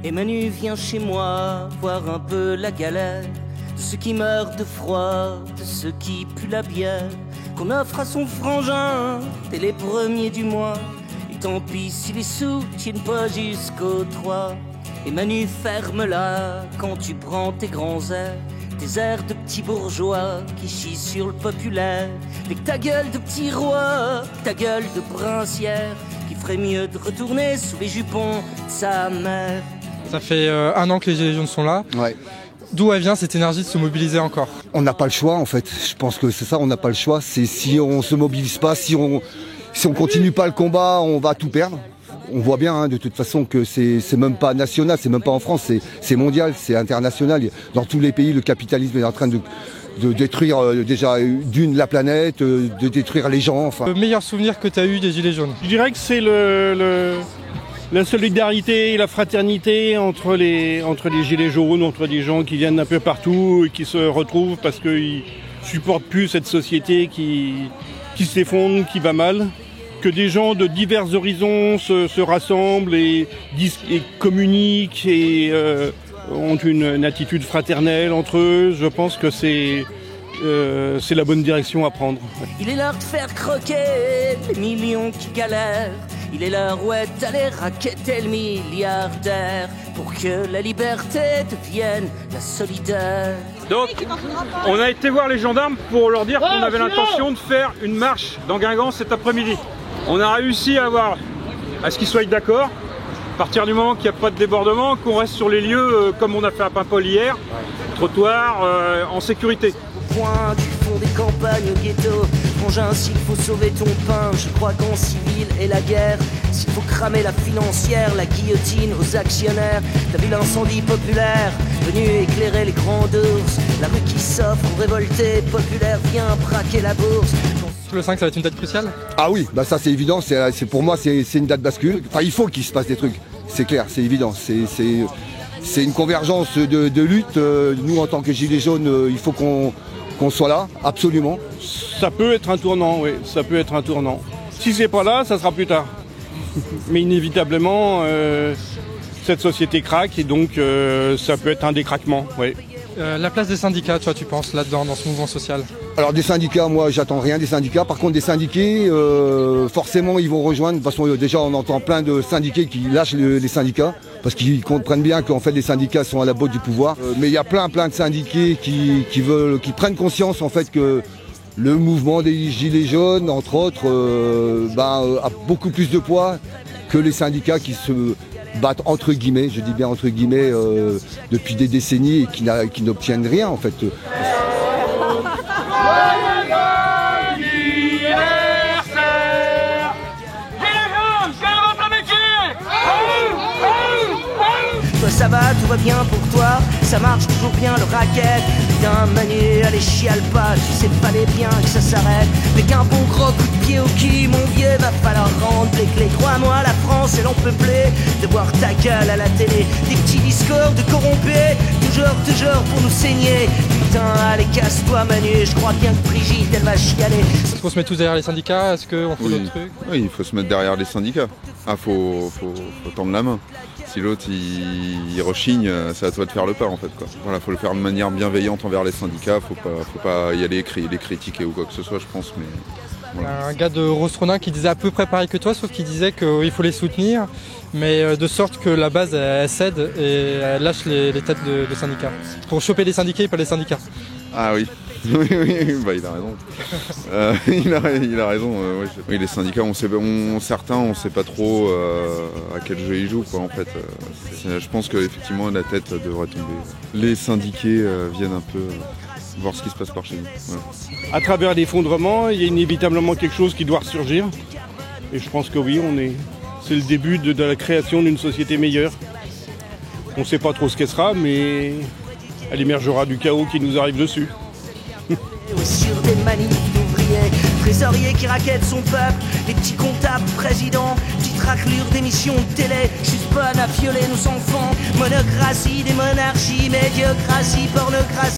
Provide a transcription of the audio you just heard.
Et Manu vient chez moi voir un peu la galère de ceux qui meurent de froid, de ceux qui puent la bière qu'on offre à son frangin dès les premiers du mois. Et tant pis si les sous tiennent pas jusqu'au 3. Et Manu ferme-la quand tu prends tes grands airs, tes airs de petits bourgeois qui chient sur le populaire. Avec ta gueule de petit roi, ta gueule de princière, qui ferait mieux de retourner sous les jupons de sa mère. Ça fait 1 an que les Gilets jaunes sont là. Ouais. D'où elle vient cette énergie de se mobiliser encore? On n'a pas le choix en fait. Je pense que c'est ça, on n'a pas le choix. C'est si on se mobilise pas, si on continue pas le combat, on va tout perdre. On voit bien de toute façon que c'est même pas national, c'est même pas en France, c'est mondial, c'est international. Dans tous les pays, le capitalisme est en train de détruire déjà la planète, de détruire les gens. Enfin. Le meilleur souvenir que tu as eu des Gilets jaunes? Je dirais que c'est la solidarité et la fraternité entre les Gilets jaunes, entre des gens qui viennent un peu partout et qui se retrouvent parce qu'ils supportent plus cette société qui s'effondre, qui va mal. Que des gens de divers horizons se rassemblent et communiquent et ont une attitude fraternelle entre eux. Je pense que c'est la bonne direction à prendre. Il est l'heure de faire croquer les millions qui galèrent. Il est l'heure, ouais, d'aller raqueter le milliardaire pour que la liberté devienne la solidaire. Donc, on a été voir les gendarmes pour leur dire qu'on avait l'intention de faire une marche dans Guingamp cet après-midi. On a réussi à ce qu'ils soient d'accord, à partir du moment qu'il n'y a pas de débordement, qu'on reste sur les lieux comme on a fait à Paimpol hier, trottoir, en sécurité. Au point du fond des campagnes au ghetto, frangin, s'il faut sauver ton pain, je crois qu'en civil et la guerre, s'il faut cramer la financière, la guillotine aux actionnaires, t'as vu l'incendie populaire, venu éclairer les grands ours, la rue qui s'offre aux révoltés populaires, vient braquer la bourse. Le 5, ça va être une date cruciale? Ah oui, bah ça c'est évident, pour moi c'est une date bascule. Enfin, il faut qu'il se passe des trucs, c'est clair, c'est évident. C'est une convergence de lutte. Nous en tant que Gilets jaunes, il faut qu'on soit là, absolument. Ça peut être un tournant, oui, ça peut être un tournant. Si c'est pas là, ça sera plus tard. Mais inévitablement, cette société craque et donc ça peut être un décraquement, oui. La place des syndicats, toi, tu penses là-dedans, dans ce mouvement social? Alors des syndicats, moi j'attends rien des syndicats. Par contre des syndiqués, forcément ils vont rejoindre. De toute façon déjà on entend plein de syndiqués qui lâchent les syndicats parce qu'ils comprennent bien qu'en fait les syndicats sont à la botte du pouvoir. Mais il y a plein de syndiqués qui prennent conscience en fait que le mouvement des Gilets jaunes, entre autres, a beaucoup plus de poids que les syndicats qui se battent entre guillemets, je dis bien entre guillemets, depuis des décennies et qui n'obtiennent rien en fait. Toi ça va, tout va bien pour toi, ça marche toujours bien le racket. Putain Manu, allez chiale pas, tu sais pas les biens que ça s'arrête. Mais qu'un bon gros coup de pied au cul, mon vieux, va falloir rendre les clés. Crois-moi, la France est l'empeuplée de voir ta gueule à la télé. Des petits discours de corrompus, toujours pour nous saigner. Putain, allez casse-toi Manu, je crois bien que Brigitte elle va chialer. Est-ce qu'on se met tous derrière les syndicats? Est-ce qu'on fait d'autres trucs? Oui, il faut se mettre derrière les syndicats. Ah, faut tendre la main. Si l'autre il rechigne, c'est à toi de faire le pas en fait quoi. Voilà, faut le faire de manière bienveillante envers les syndicats, faut pas y aller les critiquer ou quoi que ce soit je pense, mais voilà. Un gars de Rostronin qui disait à peu près pareil que toi, sauf qu'il disait qu'il faut les soutenir, mais de sorte que la base elle cède et elle lâche les têtes de syndicats. Pour choper les syndiqués et pas les syndicats. Ah oui. Oui, bah, il a raison. Il a raison. Ouais. Oui, les syndicats, certains, on sait pas trop à quel jeu ils jouent, quoi, en fait. Je pense qu'effectivement, la tête devrait tomber. Les syndiqués viennent un peu voir ce qui se passe par chez nous. Ouais. À travers l'effondrement, il y a inévitablement quelque chose qui doit ressurgir. Et je pense que oui, c'est le début de la création d'une société meilleure. On ne sait pas trop ce qu'elle sera, mais elle émergera du chaos qui nous arrive dessus. Sur des manifs d'ouvriers, trésoriers qui raquettent son peuple, les petits comptables présidents, petites raclures d'émissions de télé, juste bonne à violer nos enfants, monocratie des monarchies, médiocratie, pornocratie.